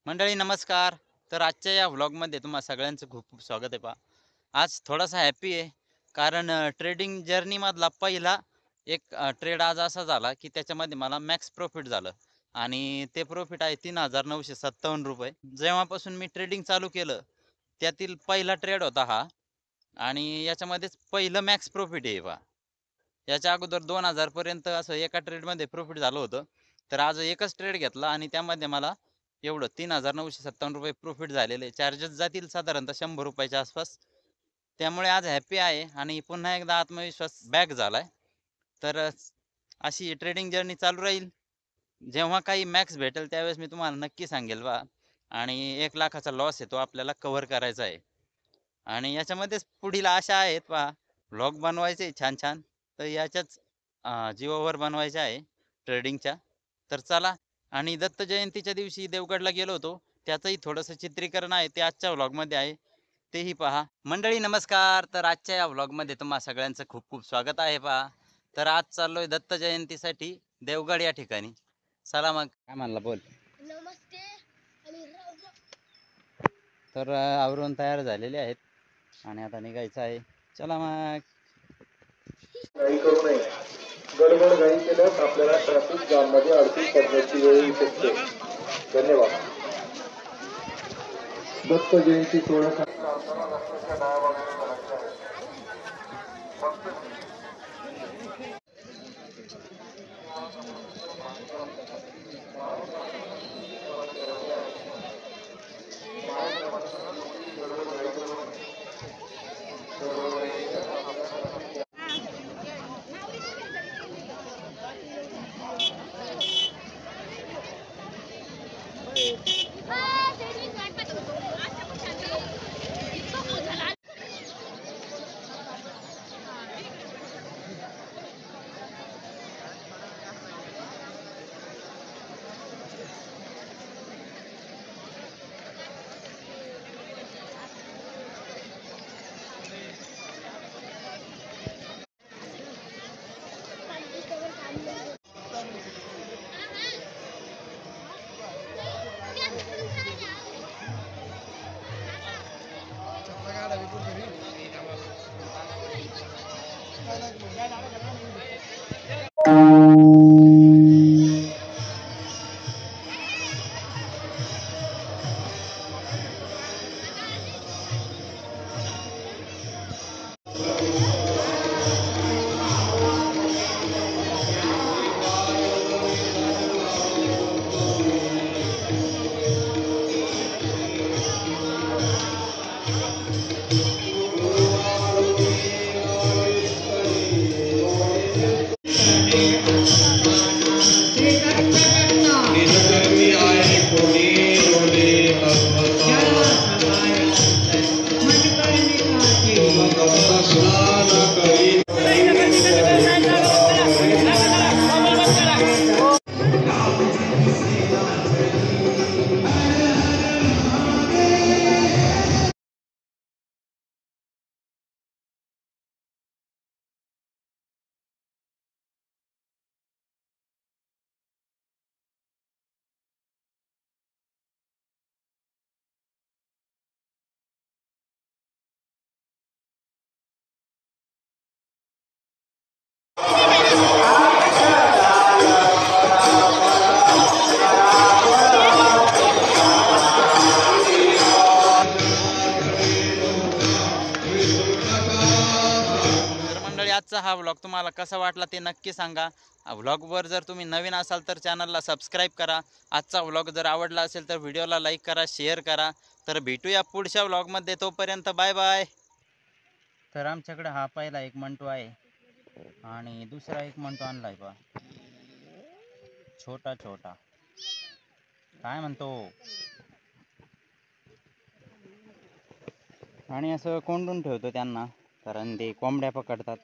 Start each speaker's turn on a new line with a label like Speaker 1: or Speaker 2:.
Speaker 1: मंडळी नमस्कार. तर आजच्या या व्लॉगमध्ये तुम्हा सगळ्यांचं खूप खूप स्वागत आहे पहा. आज थोडासा हॅपी आहे कारण ट्रेडिंग जर्नीमधला पहिला एक ट्रेड आज असा झाला की त्याच्यामध्ये मला मॅक्स प्रॉफिट झालं आणि ते प्रॉफिट आहे ₹3,957. जेव्हापासून मी ट्रेडिंग चालू केलं त्यातील पहिला ट्रेड होता हा आणि याच्यामध्येच पहिलं मॅक्स प्रॉफिट आहे पहा. याच्या अगोदर 2000 पर्यंत असं एका ट्रेडमध्ये प्रॉफिट झालं होतं. तर आज एकच ट्रेड घेतला आणि त्यामध्ये मला एवढं ₹3,957 प्रॉफिट झालेले. चार्जेस जातील साधारणतः ₹100 आसपास. त्यामुळे आज हॅपी आहे आणि पुन्हा एकदा आत्मविश्वास बॅक झालाय. तर अशी ट्रेडिंग जर्नी चालू राहील. जेव्हा काही मॅक्स भेटेल त्यावेळेस मी तुम्हाला नक्की सांगेल बा. आणि 1,00,000चा लॉस आहे तो आपल्याला कव्हर करायचा आहे. आणि याच्यामध्येच पुढील आशा आहेत पहा, व्लॉग बनवायचे छान छान. तर याच्याच जीवावर बनवायचे आहे ट्रेडिंगच्या. तर चला. आणि दत्त जयंतीच्या दिवशी देवगडला गेलो होतो. त्याचंही थोडंसं चित्रीकरण आहे ते आजच्या व्लॉगमध्ये आहे. तेही पहा. मंडळी नमस्कार. तर आजच्या या व्लॉगमध्ये तुम्हा सगळ्यांचं खूप खूप स्वागत आहे पहा. तर आज चाललोय दत्त जयंतीसाठी देवगड या ठिकाणी. चला मग. काय म्हणला बोल.
Speaker 2: नमस्ते आणि
Speaker 1: तर आवरून तयार झालेले आहेत आणि आता निघायचं आहे. चला मग.
Speaker 3: घाई करू नये. गडबड घाई केल्यास आपल्याला ट्रॅफिक जाम मध्ये अडकून पडण्याची वेळ येऊ शकते. धन्यवाद. दत्त जयंती सोहळ्यासाठी चालताना रस्त्याच्या डाव्या बाजूने करायचे आहे.
Speaker 1: आजचा हा व्लॉग तुम्हाला कसा वाटला ते नक्की सांगा. व्लॉगवर जर तुम्ही नवीन असाल तर चॅनलला सबस्क्राईब करा. आजचा व्लॉग जर आवडला असेल तर व्हिडिओला लाईक करा, शेअर करा. तर भेटूया पुढच्या व्लॉगमध्ये. तोपर्यंत बाय बाय. तर आमच्याकडे हा पहिला एक मंटू आहे आणि दुसरा एक मंटू आणलाय बा, छोटा छोटा. काय म्हणतो. आणि असं कोंडून ठेवतो त्यांना कारण ते कोंबड्या पकडतात.